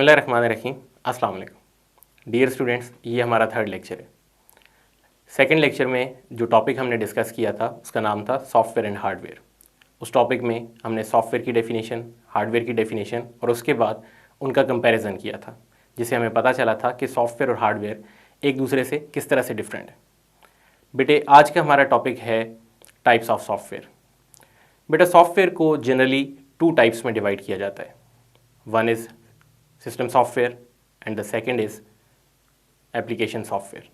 बिस्मिल्लाहिर्रहमानिर्रहीम। अस्सलाम वालेकुम डियर स्टूडेंट्स, ये हमारा थर्ड लेक्चर है। सेकंड लेक्चर में जो टॉपिक हमने डिस्कस किया था उसका नाम था सॉफ्टवेयर एंड हार्डवेयर। उस टॉपिक में हमने सॉफ्टवेयर की डेफिनेशन, हार्डवेयर की डेफिनेशन और उसके बाद उनका कंपैरिजन किया था, जिससे हमें पता चला था कि सॉफ्टवेयर और हार्डवेयर एक दूसरे से किस तरह से डिफरेंट है। बेटे, आज का हमारा टॉपिक है टाइप्स ऑफ सॉफ्टवेयर। बेटा, सॉफ्टवेयर को जनरली टू टाइप्स में डिवाइड किया जाता है। One is system software and the second is application software.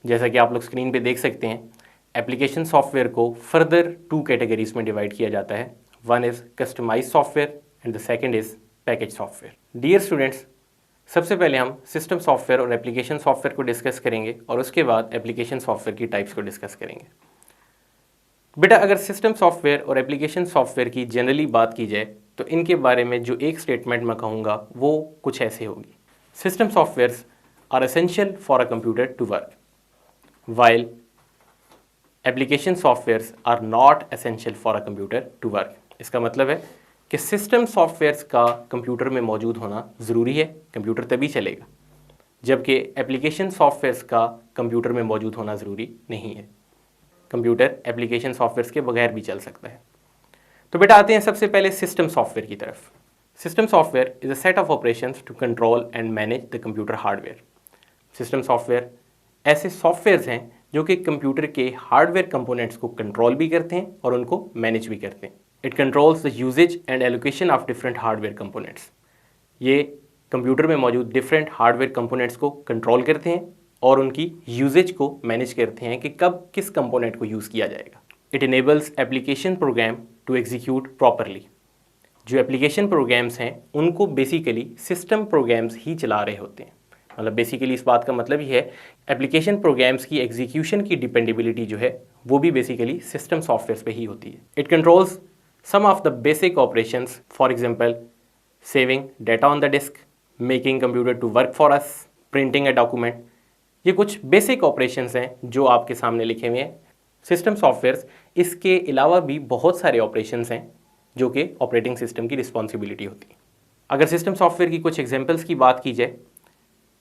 जैसा कि आप लोग स्क्रीन पे देख सकते हैं, एप्लीकेशन सॉफ्टवेयर को फर्दर टू कैटेगरीज में डिवाइड किया जाता है। One is customise software and the second is package software. Dear students, सबसे पहले हम सिस्टम सॉफ्टवेयर और एप्लीकेशन सॉफ्टवेयर को डिस्कस करेंगे और उसके बाद एप्लीकेशन सॉफ्टवेयर की टाइप्स को डिस्कस करेंगे। बेटा, अगर सिस्टम सॉफ्टवेयर और एप्लीकेशन सॉफ्टवेयर की जनरली बात की जाए तो इनके बारे में जो एक स्टेटमेंट मैं कहूँगा वो कुछ ऐसे होगी। System softwares are essential for a computer to work, while application softwares are not essential for a computer to work. इसका मतलब है कि सिस्टम सॉफ्टवेयर्स का कंप्यूटर में मौजूद होना ज़रूरी है, कंप्यूटर तभी चलेगा, जबकि एप्लीकेशन सॉफ्टवेयर्स का कंप्यूटर में मौजूद होना ज़रूरी नहीं है। कंप्यूटर एप्लीकेशन सॉफ्टवेयर्स के बगैर भी चल सकता है। तो बेटा, आते हैं सबसे पहले सिस्टम सॉफ्टवेयर की तरफ। System software is a set of operations to control and manage the computer hardware. System software ऐसे सॉफ्टवेयर्स हैं जो कि कंप्यूटर के हार्डवेयर कंपोनेंट्स को कंट्रोल भी करते हैं और उनको मैनेज भी करते हैं। It controls the usages and allocation of different hardware components. ये कंप्यूटर में मौजूद डिफरेंट हार्डवेयर कंपोनेंट्स को कंट्रोल करते हैं और उनकी यूजेज को मैनेज करते हैं कि कब किस कंपोनेंट को यूज़ किया जाएगा। It enables application program to execute properly. जो एप्लीकेशन प्रोग्राम्स हैं उनको बेसिकली सिस्टम प्रोग्राम्स ही चला रहे होते हैं। मतलब बेसिकली इस बात का मतलब ही है एप्लीकेशन प्रोग्राम्स की एग्जीक्यूशन की डिपेंडेबिलिटी जो है वो भी बेसिकली सिस्टम सॉफ्टवेयर पे ही होती है। It controls some of the basic operations, for example saving data on the disk, making computer to work for us, printing a document. ये कुछ बेसिक ऑपरेशंस हैं जो आपके सामने लिखे हुए हैं। सिस्टम सॉफ्टवेयर्स इसके अलावा भी बहुत सारे ऑपरेशंस हैं जो कि ऑपरेटिंग सिस्टम की रिस्पॉन्सिबिलिटी होती है। अगर सिस्टम सॉफ्टवेयर की कुछ एग्जांपल्स की बात की जाए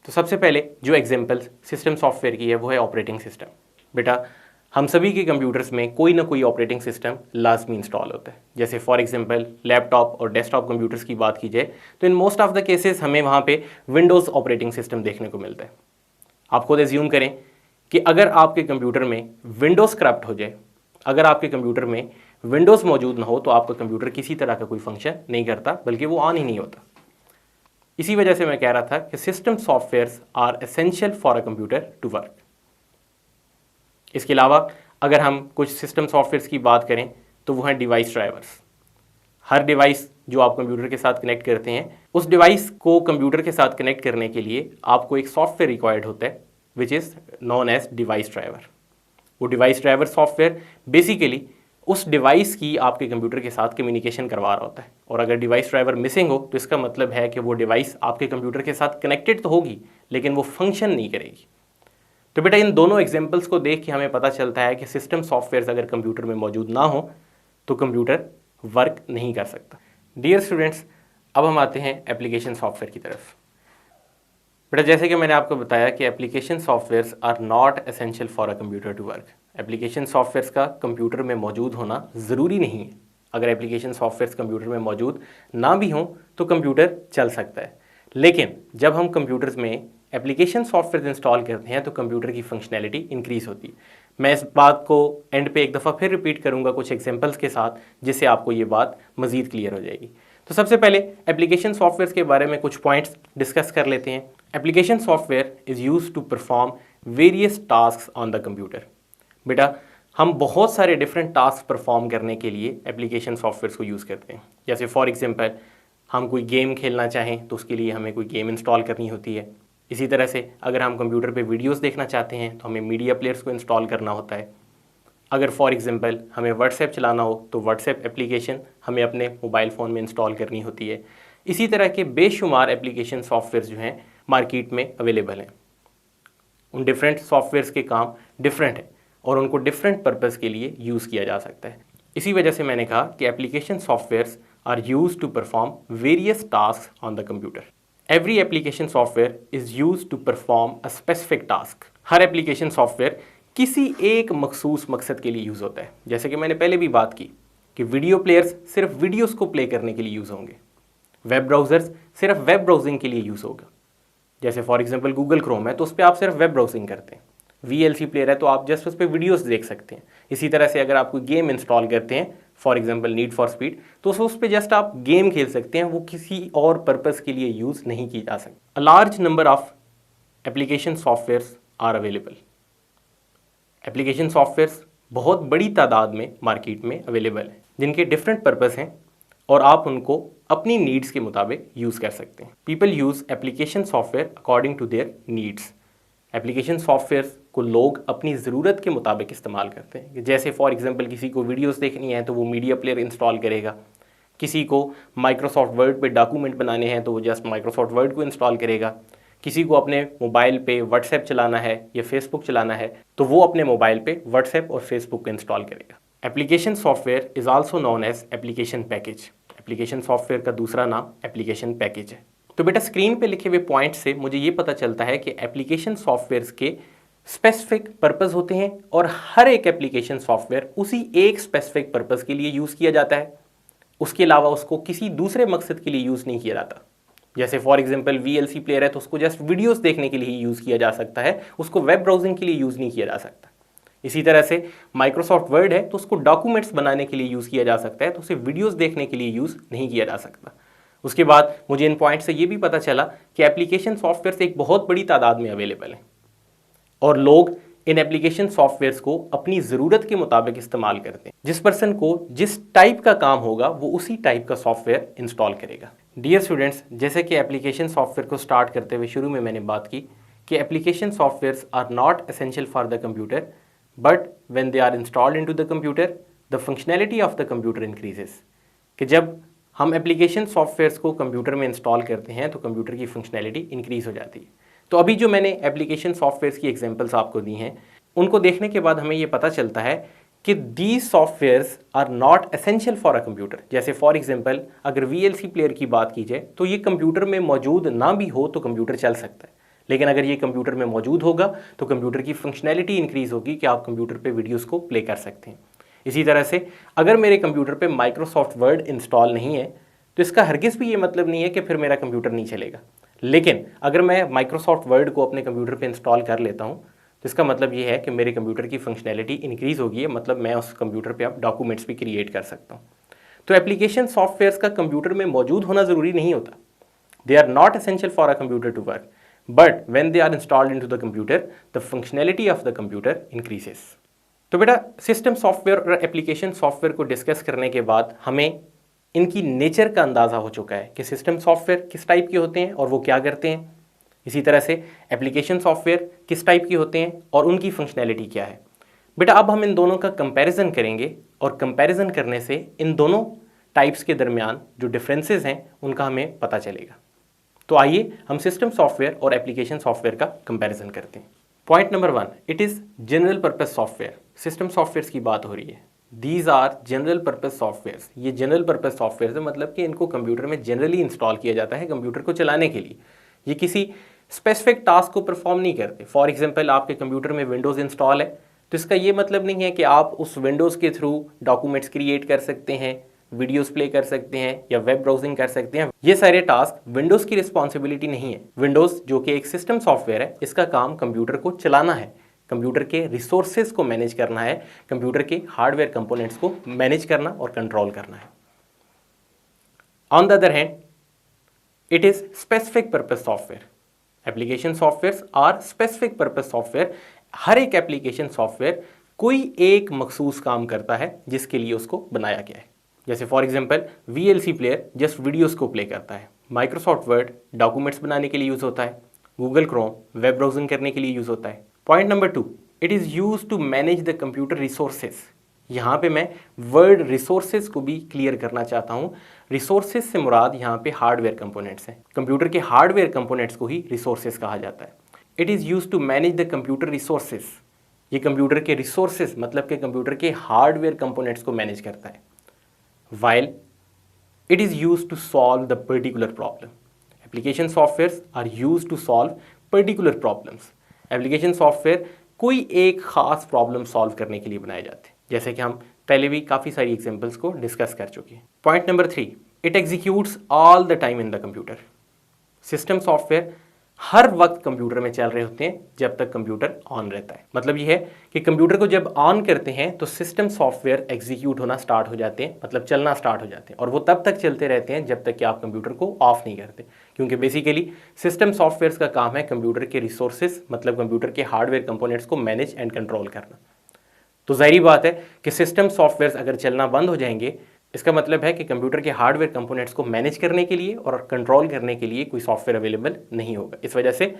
तो सबसे पहले जो एग्जांपल्स सिस्टम सॉफ्टवेयर की है वो है ऑपरेटिंग सिस्टम। बेटा, हम सभी के कंप्यूटर्स में कोई ना कोई ऑपरेटिंग सिस्टम लाजमी इंस्टॉल होता है। जैसे फॉर एग्जांपल लैपटॉप और डेस्कटॉप कंप्यूटर्स की बात की जाए तो in most of the cases हमें वहाँ पे विंडोज़ ऑपरेटिंग सिस्टम देखने को मिलता है। आप खुद एज्यूम करें कि अगर आपके कंप्यूटर में विंडोज़ करप्ट हो जाए, अगर आपके कंप्यूटर में विंडोज़ मौजूद ना हो तो आपका कंप्यूटर किसी तरह का कोई फंक्शन नहीं करता, बल्कि वो ऑन ही नहीं होता। इसी वजह से मैं कह रहा था कि system softwares are essential for a computer to work. इसके अलावा अगर हम कुछ सिस्टम सॉफ्टवेयर्स की बात करें तो वो हैं डिवाइस ड्राइवर्स। हर डिवाइस जो आप कंप्यूटर के साथ कनेक्ट करते हैं, उस डिवाइस को कंप्यूटर के साथ कनेक्ट करने के लिए आपको एक सॉफ्टवेयर रिक्वायर्ड होता है which is known edge device driver. वो डिवाइस ड्राइवर सॉफ्टवेयर बेसिकली उस डिवाइस की आपके कंप्यूटर के साथ कम्युनिकेशन करवा रहा होता है। और अगर डिवाइस ड्राइवर मिसिंग हो तो इसका मतलब है कि वो डिवाइस आपके कंप्यूटर के साथ कनेक्टेड तो होगी लेकिन वो फंक्शन नहीं करेगी। तो बेटा, इन दोनों एग्जाम्पल्स को देख के हमें पता चलता है कि सिस्टम सॉफ्टवेयर अगर कंप्यूटर में मौजूद ना हो तो कंप्यूटर वर्क नहीं कर सकता। डियर स्टूडेंट्स, अब हम आते हैं एप्लीकेशन सॉफ्टवेयर की तरफ। बेटा, जैसे कि मैंने आपको बताया कि application softwares are not essential for a computer to work. Application softwares का कंप्यूटर में मौजूद होना ज़रूरी नहीं है। अगर एप्लीकेशन सॉफ्टवेयर्स कंप्यूटर में मौजूद ना भी हों तो कंप्यूटर चल सकता है। लेकिन जब हम कंप्यूटर्स में एप्लीकेशन सॉफ्टवेयर इंस्टॉल करते हैं तो कंप्यूटर की फंक्शनैलिटी इंक्रीज़ होती है। मैं इस बात को एंड पे एक दफ़ा फिर रिपीट करूँगा कुछ एग्जाम्पल्स के साथ, जिससे आपको ये बात मज़ीद क्लियर हो जाएगी। तो सबसे पहले एप्लीकेशन सॉफ्टवेयर के बारे में कुछ पॉइंट्स डिस्कस कर लेते हैं। Application software is use to perform various task on the computer. बेटा, हम बहुत सारे डिफरेंट टास्क परफॉर्म करने के लिए एप्लीकेशन सॉफ्टवेयर को यूज़ करते हैं। जैसे फॉर एग्जांपल हम कोई गेम खेलना चाहें तो उसके लिए हमें कोई गेम इंस्टॉल करनी होती है। इसी तरह से अगर हम कंप्यूटर पे वीडियोस देखना चाहते हैं तो हमें मीडिया प्लेयर्स को इंस्टॉल करना होता है। अगर फॉर एग्जांपल हमें व्हाट्सएप चलाना हो तो व्हाट्सएप एप्लीकेशन हमें अपने मोबाइल फ़ोन में इंस्टॉल करनी होती है। इसी तरह के बेशुमार एप्लीकेशन सॉफ्टवेयर जो हैं मार्केट में अवेलेबल हैं। उन डिफरेंट सॉफ्टवेयर्स के काम डिफरेंट हैं और उनको डिफरेंट पर्पज़ के लिए यूज़ किया जा सकता है। इसी वजह से मैंने कहा कि application softwares are used to perform various task on the computer. Every application software is use to perform a specific task. हर एप्लीकेशन सॉफ्टवेयर किसी एक मखसूस मकसद के लिए यूज़ होता है। जैसे कि मैंने पहले भी बात की कि वीडियो प्लेयर्स सिर्फ वीडियोस को प्ले करने के लिए यूज़ होंगे, वेब ब्राउज़र्स सिर्फ वेब ब्राउजिंग के लिए यूज़ होगा। जैसे फॉर एग्जांपल गूगल क्रोम है तो उस पर आप सिर्फ वेब ब्राउजिंग करते हैं। VLC प्लेयर है तो आप जस्ट उस पर वीडियोस देख सकते हैं। इसी तरह से अगर आप कोई गेम इंस्टॉल करते हैं, for example need for speed, तो उस पर जस्ट आप गेम खेल सकते हैं, वो किसी और पर्पस के लिए यूज़ नहीं की जा सकती। A large number of application softwares are available. Application softwares बहुत बड़ी तादाद में मार्केट में अवेलेबल हैं, जिनके डिफरेंट पर्पस हैं और आप उनको अपनी नीड्स के मुताबिक यूज़ कर सकते हैं। People use application software according to their needs. Application software को लोग अपनी ज़रूरत के मुताबिक इस्तेमाल करते हैं। जैसे फॉर एग्जांपल किसी को वीडियोस देखनी है तो वो मीडिया प्लेयर इंस्टॉल करेगा, किसी को माइक्रोसॉफ्ट वर्ड पे डॉक्यूमेंट बनाने हैं तो वो जस्ट माइक्रोसॉफ्ट वर्ड को इंस्टॉल करेगा, किसी को अपने मोबाइल पे व्हाट्सएप चलाना है या फेसबुक चलाना है तो वो अपने मोबाइल पे व्हाट्सएप और फेसबुक को इंस्टॉल करेगा। Application software is also known as application package. Application software का दूसरा नाम एप्लीकेशन पैकेज है। तो बेटा स्क्रीन पे लिखे हुए पॉइंट से मुझे ये पता चलता है कि एप्लीकेशन सॉफ्टवेयर के स्पेसिफिक पर्पस होते हैं और हर एक एप्लीकेशन सॉफ्टवेयर उसी एक स्पेसिफिक पर्पस के लिए यूज़ किया जाता है, उसके अलावा उसको किसी दूसरे मकसद के लिए यूज़ नहीं किया जाता। जैसे फॉर एग्जांपल VLC प्लेयर है तो उसको जस्ट वीडियोस देखने के लिए ही यूज़ किया जा सकता है, उसको वेब ब्राउजिंग के लिए यूज़ नहीं किया जा सकता। इसी तरह से माइक्रोसॉफ्ट वर्ड है तो उसको डॉक्यूमेंट्स बनाने के लिए यूज़ किया जा सकता है, तो उसे वीडियोस देखने के लिए यूज़ नहीं किया जा सकता। उसके बाद मुझे इन पॉइंट से ये भी पता चला कि एप्लीकेशन सॉफ्टवेयर एक बहुत बड़ी तादाद में अवेलेबल है और लोग इन एप्लीकेशन सॉफ्टवेयर्स को अपनी ज़रूरत के मुताबिक इस्तेमाल करते हैं। जिस पर्सन को जिस टाइप का काम होगा वो उसी टाइप का सॉफ्टवेयर इंस्टॉल करेगा। डियर स्टूडेंट्स, जैसे कि एप्लीकेशन सॉफ्टवेयर को स्टार्ट करते हुए शुरू में मैंने बात की कि application softwares are not essential for the computer, but when they are installed into the computer the functionality of the computer increases. कि जब हम एप्लीकेशन सॉफ्टवेयर्स को कंप्यूटर में इंस्टॉल करते हैं तो कंप्यूटर की फंक्शनैलिटी इंक्रीज़ हो जाती है। तो अभी जो मैंने एप्लीकेशन सॉफ्टवेयर्स की एग्जांपल्स आपको दी हैं, उनको देखने के बाद हमें ये पता चलता है कि these softwares are not essential for a computer. जैसे फॉर एग्जांपल अगर VLC प्लेयर की बात की जाए तो ये कंप्यूटर में मौजूद ना भी हो तो कंप्यूटर चल सकता है, लेकिन अगर ये कंप्यूटर में मौजूद होगा तो कंप्यूटर की फंक्शनैलिटी इंक्रीज़ होगी कि आप कंप्यूटर पर वीडियोज़ को प्ले कर सकते हैं। इसी तरह से अगर मेरे कंप्यूटर पर माइक्रोसॉफ्ट वर्ड इंस्टॉल नहीं है तो इसका हरगिज़ भी ये मतलब नहीं है कि फिर मेरा कंप्यूटर नहीं चलेगा। लेकिन अगर मैं माइक्रोसॉफ्ट वर्ड को अपने कंप्यूटर पे इंस्टॉल कर लेता हूँ तो इसका मतलब ये है कि मेरे कंप्यूटर की फंक्शनैलिटी इंक्रीज़ होगी है, मतलब मैं उस कंप्यूटर पे अब डॉक्यूमेंट्स भी क्रिएट कर सकता हूँ। तो एप्लीकेशन सॉफ्टवेयर्स का कंप्यूटर में मौजूद होना ज़रूरी नहीं होता। They are not essential for a computer to work, but when they are installed into the computer the functionality of the computer increases. तो बेटा सिस्टम सॉफ्टवेयर और एप्लीकेशन सॉफ्टवेयर को डिस्कस करने के बाद हमें इनकी नेचर का अंदाज़ा हो चुका है कि सिस्टम सॉफ्टवेयर किस टाइप के होते हैं और वो क्या करते हैं। इसी तरह से एप्लीकेशन सॉफ्टवेयर किस टाइप के होते हैं और उनकी फंक्शनैलिटी क्या है। बेटा अब हम इन दोनों का कंपैरिजन करेंगे और कंपैरिजन करने से इन दोनों टाइप्स के दरमियान जो डिफरेंसेस हैं उनका हमें पता चलेगा। तो आइए हम सिस्टम सॉफ्टवेयर और एप्लीकेशन सॉफ्टवेयर का कंपैरिजन करते हैं। Point number 1, it is general purpose software. System software की बात हो रही है। These are general purpose softwares. ये जनरल पर्पस सॉफ्टवेयर है, मतलब कि इनको कंप्यूटर में जनरली इंस्टॉल किया जाता है कंप्यूटर को चलाने के लिए। ये किसी स्पेसिफिक टास्क को परफॉर्म नहीं करते। फॉर एग्जांपल आपके कंप्यूटर में विंडोज़ इंस्टॉल है तो इसका ये मतलब नहीं है कि आप उस विंडोज़ के थ्रू डॉक्यूमेंट्स क्रिएट कर सकते हैं, वीडियोस प्ले कर सकते हैं या वेब ब्राउजिंग कर सकते हैं। ये सारे टास्क विंडोज़ की रिस्पॉन्सिबिलिटी नहीं है। विंडोज़ जो कि एक सिस्टम सॉफ्टवेयर है, इसका काम कंप्यूटर को चलाना है, कंप्यूटर के रिसोर्सेज को मैनेज करना है, कंप्यूटर के हार्डवेयर कंपोनेंट्स को मैनेज करना और कंट्रोल करना है। On the other hand it is specific purpose software. Application software are specific purpose software. हर एक एप्लीकेशन सॉफ्टवेयर कोई एक मखसूस काम करता है जिसके लिए उसको बनाया गया है। जैसे for example VLC player just videos को प्ले करता है, माइक्रोसॉफ्ट वर्ड डॉक्यूमेंट्स बनाने के लिए यूज़ होता है, गूगल क्रोम वेब ब्राउजिंग करने के लिए यूज़ होता है। Point number 2, it is use to manage the computer resources. यहाँ पे मैं वर्ड रिसोर्सेज को भी क्लियर करना चाहता हूँ। रिसोर्सेज से मुराद यहाँ पे हार्डवेयर कंपोनेंट्स हैं। कंप्यूटर के हार्डवेयर कंपोनेंट्स को ही रिसोर्सेज कहा जाता है। It is use to manage the computer resources. ये कंप्यूटर के रिसोर्सेज मतलब के कंप्यूटर के हार्डवेयर कंपोनेंट्स को मैनेज करता है। While it is use to solve the particular problem. Application software are use to solve particular problems. Application software कोई एक खास प्रॉब्लम सॉल्व करने के लिए बनाए जाते हैं, जैसे कि हम पहले भी काफ़ी सारी एग्जांपल्स को डिस्कस कर चुके हैं। Point number 3, it executes all the time in the computer. System software हर वक्त कंप्यूटर में चल रहे होते हैं जब तक कंप्यूटर ऑन रहता है। मतलब ये है कि कंप्यूटर को जब ऑन करते हैं तो सिस्टम सॉफ्टवेयर एग्जीक्यूट होना स्टार्ट हो जाते हैं, मतलब चलना स्टार्ट हो जाते हैं, और वो तब तक चलते रहते हैं जब तक कि आप कंप्यूटर को ऑफ नहीं करते। क्योंकि बेसिकली सिस्टम सॉफ्टवेयर का काम है कंप्यूटर के रिसोर्सेज, मतलब कंप्यूटर के हार्डवेयर कंपोनेंट्स को मैनेज एंड कंट्रोल करना। तो जाहिर बात है कि सिस्टम सॉफ्टवेयर अगर चलना बंद हो जाएंगे, इसका मतलब है कि कंप्यूटर के हार्डवेयर कंपोनेंट्स को मैनेज करने के लिए और कंट्रोल करने के लिए कोई सॉफ्टवेयर अवेलेबल नहीं होगा। इस वजह से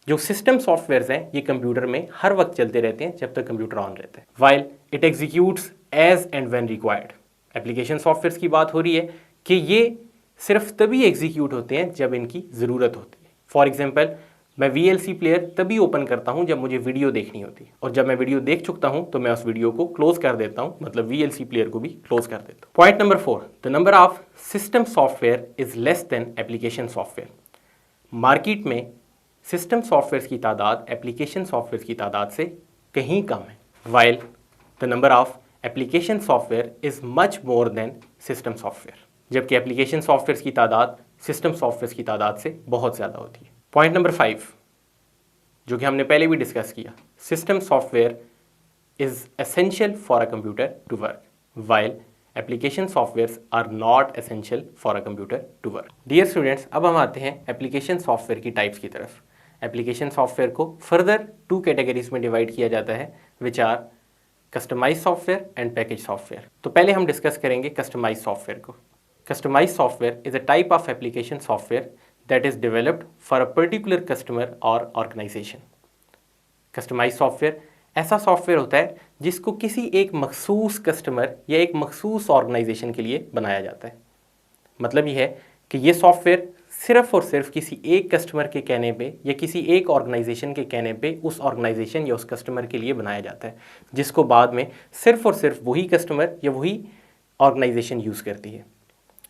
जो सिस्टम सॉफ्टवेयर्स हैं ये कंप्यूटर में हर वक्त चलते रहते हैं जब तक कंप्यूटर ऑन रहता है। While it executes as and when required. Application softwares की बात हो रही है कि ये सिर्फ तभी एग्जीक्यूट होते हैं जब इनकी ज़रूरत होती है। फॉर एग्जाम्पल, मैं VLC प्लेयर तभी ओपन करता हूं जब मुझे वीडियो देखनी होती है, और जब मैं वीडियो देख चुकता हूं तो मैं उस वीडियो को क्लोज कर देता हूं, मतलब VLC प्लेयर को भी क्लोज कर देता हूं। Point number 4, the number of system software is less than application software. Market में सिस्टम सॉफ्टवेयर की तादाद एप्लीकेशन सॉफ्टवेयर की तादाद से कहीं कम है, while the number of application software is much more than system software. जबकि एप्लीकेशन सॉफ्टवेयर की तादाद सिस्टम सॉफ्टवेयर की तादाद से बहुत ज़्यादा होती है। पॉइंट नंबर 5, जो कि हमने पहले भी डिस्कस किया, system software is essential for a computer to work, while application software are not essential for a computer to work. Dear students, अब हम आते हैं एप्लीकेशन सॉफ्टवेयर की टाइप्स की तरफ। एप्लीकेशन सॉफ्टवेयर को फर्दर 2 कैटेगरीज में डिवाइड किया जाता है, which are customise software and package software. तो पहले हम डिस्कस करेंगे कस्टमाइज सॉफ्टवेयर को। Customise software is a type of application software that is developed for a particular customer or organization. Customise software ऐसा सॉफ्टवेयर होता है जिसको किसी एक मखसूस कस्टमर या एक मखसूस ऑर्गेनाइजेशन के लिए बनाया जाता है। मतलब ये है कि ये सॉफ्टवेयर सिर्फ और सिर्फ किसी एक कस्टमर के कहने पे या किसी एक ऑर्गेनाइजेशन के कहने पे उस ऑर्गेनाइजेशन या उस कस्टमर के लिए बनाया जाता है, जिसको बाद में सिर्फ और सिर्फ वही कस्टमर या वही ऑर्गेनाइजेशन यूज़ करती है।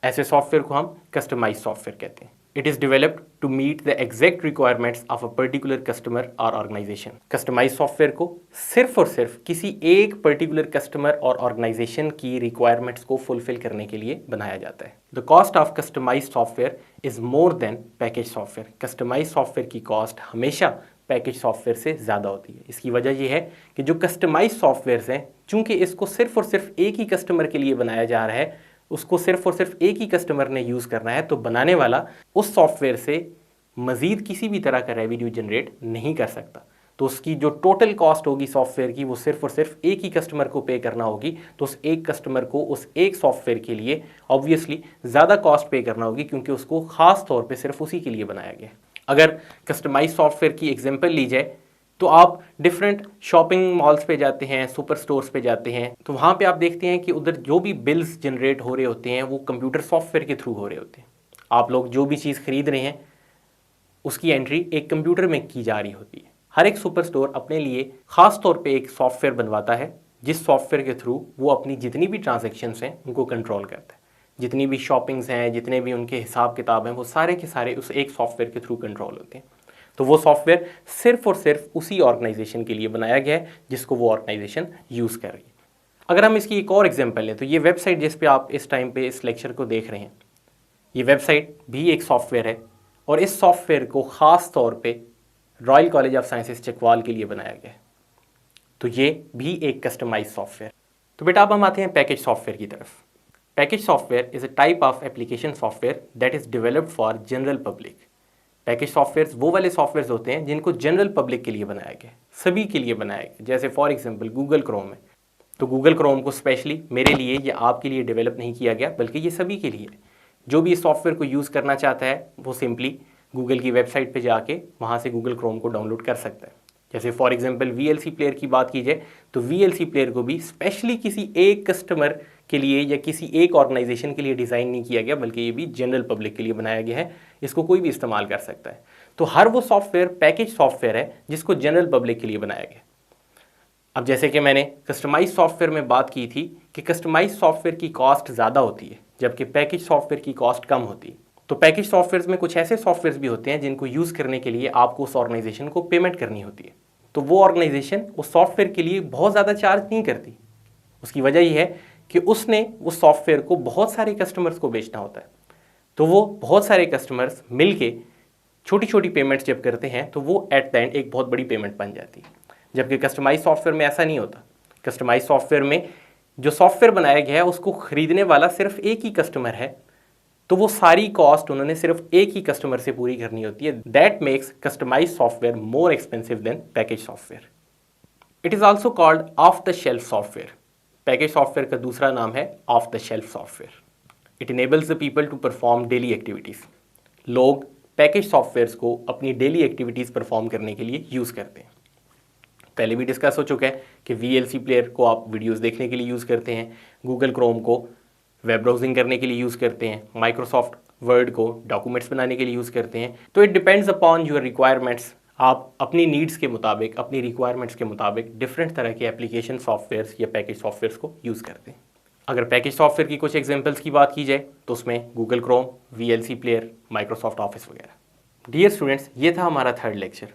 ऐसे सॉफ्टवेयर को हम कस्टमाइज सॉफ्टवेयर कहते हैं। It is developed to meet the exact requirements of a particular customer or organization. Customise software को सिर्फ और सिर्फ किसी एक पर्टिकुलर कस्टमर और ऑर्गेनाइजेशन की रिक्वायरमेंट्स को फुलफिल करने के लिए बनाया जाता है। The cost of customise software is more than package software. Customise software की कॉस्ट हमेशा पैकेज सॉफ्टवेयर से ज़्यादा होती है। इसकी वजह यह है कि जो कस्टमाइज सॉफ्टवेयर हैं, चूँकि इसको सिर्फ और सिर्फ एक ही कस्टमर के लिए बनाया जा रहा है, उसको सिर्फ और सिर्फ एक ही कस्टमर ने यूज़ करना है, तो बनाने वाला उस सॉफ्टवेयर से मज़ीद किसी भी तरह का रेवेन्यू जनरेट नहीं कर सकता। तो उसकी जो टोटल कॉस्ट होगी सॉफ्टवेयर की, वो सिर्फ और सिर्फ एक ही कस्टमर को पे करना होगी। तो उस एक कस्टमर को उस एक सॉफ्टवेयर के लिए ऑब्वियसली ज़्यादा कॉस्ट पे करना होगी, क्योंकि उसको ख़ास तौर पे सिर्फ उसी के लिए बनाया गया। अगर कस्टमाइज सॉफ्टवेयर की एग्जांपल ली जाए तो आप डिफरेंट शॉपिंग मॉल्स पे जाते हैं, सुपर स्टोर्स पे जाते हैं, तो वहाँ पे आप देखते हैं कि उधर जो भी बिल्स जनरेट हो रहे होते हैं वो कंप्यूटर सॉफ्टवेयर के थ्रू हो रहे होते हैं। आप लोग जो भी चीज़ खरीद रहे हैं उसकी एंट्री एक कंप्यूटर में की जा रही होती है। हर एक सुपर स्टोर अपने लिए ख़ास तौर पे एक सॉफ्टवेयर बनवाता है, जिस सॉफ्टवेयर के थ्रू वो अपनी जितनी भी ट्रांजेक्शंस हैं उनको कंट्रोल करता है। जितनी भी शॉपिंग्स हैं, जितने भी उनके हिसाब किताब हैं, वो सारे के सारे उस एक सॉफ्टवेयर के थ्रू कंट्रोल होते हैं। तो वो सॉफ्टवेयर सिर्फ और सिर्फ उसी ऑर्गेनाइजेशन के लिए बनाया गया है जिसको वो ऑर्गेनाइजेशन यूज़ कर रही है। अगर हम इसकी एक और एग्जांपल लें तो ये वेबसाइट जिस पे आप इस टाइम पे इस लेक्चर को देख रहे हैं, ये वेबसाइट भी एक सॉफ्टवेयर है, और इस सॉफ्टवेयर को ख़ास तौर पे royal college of sciences Chakwal के लिए बनाया गया है। तो ये भी एक कस्टमाइज सॉफ्टवेयर। तो बेटा अब हम आते हैं पैकेज सॉफ्टवेयर की तरफ। Package software is a type of application software that is developed for general public. Package software वो वाले सॉफ्टवेयर होते हैं जिनको जनरल पब्लिक के लिए बनाया गया, सभी के लिए बनाया गया। जैसे फॉर एग्जांपल गूगल क्रोम है, तो गूगल क्रोम को स्पेशली मेरे लिए या आपके लिए डेवलप नहीं किया गया, बल्कि ये सभी के लिए। जो भी इस सॉफ्टवेयर को यूज़ करना चाहता है वो सिंपली गूगल की वेबसाइट पे जाके वहाँ से गूगल क्रोम को डाउनलोड कर सकता है। जैसे फॉर एग्जांपल VLC प्लेयर की बात की जाए तो VLC प्लेयर को भी स्पेशली किसी एक कस्टमर के लिए या किसी एक ऑर्गेनाइजेशन के लिए डिज़ाइन नहीं किया गया, बल्कि ये भी जनरल पब्लिक के लिए बनाया गया है। इसको कोई भी इस्तेमाल कर सकता है। तो हर वो सॉफ्टवेयर पैकेज सॉफ्टवेयर है जिसको जनरल पब्लिक के लिए बनाया गया। अब जैसे कि मैंने कस्टमाइज सॉफ्टवेयर में बात की थी कि कस्टमाइज सॉफ्टवेयर की कॉस्ट ज़्यादा होती है जबकि पैकेज सॉफ्टवेयर की कॉस्ट कम होती है। तो पैकेज सॉफ्टवेयर में कुछ ऐसे सॉफ्टवेयर भी होते हैं जिनको यूज़ करने के लिए आपको उस ऑर्गेनाइजेशन को पेमेंट करनी होती है। तो वो ऑर्गेनाइजेशन उस सॉफ्टवेयर के लिए बहुत ज़्यादा चार्ज नहीं करती। उसकी वजह यह है कि उसने उस सॉफ्टवेयर को बहुत सारे कस्टमर्स को बेचना होता है। तो वो बहुत सारे कस्टमर्स मिलके छोटी छोटी पेमेंट्स जब करते हैं तो वो एट द एंड एक बहुत बड़ी पेमेंट बन जाती है। जबकि कस्टमाइज सॉफ्टवेयर में ऐसा नहीं होता। कस्टमाइज सॉफ्टवेयर में जो सॉफ्टवेयर बनाया गया है उसको खरीदने वाला सिर्फ एक ही कस्टमर है, तो वो सारी कॉस्ट उन्होंने सिर्फ एक ही कस्टमर से पूरी करनी होती है। That makes customise software more expensive than package software. It is also called off the shelf software. Package software का दूसरा नाम है off the shelf software. It enables the people to perform daily activities. लोग package softwares को अपनी daily activities perform करने के लिए यूज़ करते हैं। पहले भी डिस्कस हो चुका है कि VLC प्लेयर को आप वीडियोस देखने के लिए यूज़ करते हैं, गूगल क्रोम को वेब ब्राउजिंग करने के लिए यूज़ करते हैं, माइक्रोसॉफ्ट वर्ड को डॉक्यूमेंट्स बनाने के लिए यूज़ करते हैं। तो it depends upon your requirements. आप अपनी नीड्स के मुताबिक, अपनी रिक्वायरमेंट्स के मुताबिक डिफरेंट तरह के एप्लीकेशन सॉफ्टवेयर्स या पैकेज सॉफ्टवेयर्स को यूज़ करते हैं। अगर पैकेज सॉफ्टवेयर की कुछ एग्जांपल्स की बात की जाए तो उसमें Google Chrome, VLC player, Microsoft office वगैरह। डियर स्टूडेंट्स, ये था हमारा थर्ड लेक्चर।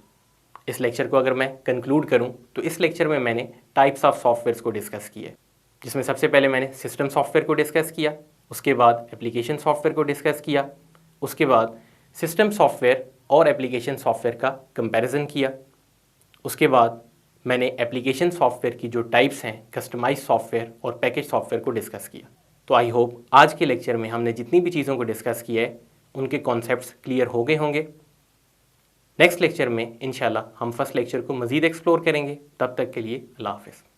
इस लेक्चर को अगर मैं कंक्लूड करूं तो इस लेक्चर में मैंने टाइप्स ऑफ सॉफ्टवेयर्स को डिस्कस किया, जिसमें सबसे पहले मैंने सिस्टम सॉफ्टवेयर को डिस्कस किया, उसके बाद एप्लीकेशन सॉफ्टवेयर को डिस्कस किया, उसके बाद सिस्टम सॉफ्टवेयर और एप्लीकेशन सॉफ्टवेयर का कंपैरिजन किया, उसके बाद मैंने एप्लीकेशन सॉफ्टवेयर की जो टाइप्स हैं कस्टमाइज सॉफ्टवेयर और पैकेज सॉफ्टवेयर को डिस्कस किया। तो आई होप आज के लेक्चर में हमने जितनी भी चीज़ों को डिस्कस किया है उनके कॉन्सेप्ट्स क्लियर हो गए होंगे। नेक्स्ट लेक्चर में इंशाल्लाह हम फर्स्ट लेक्चर को मज़ीद एक्सप्लोर करेंगे। तब तक के लिए अल्लाह हाफ़िज़।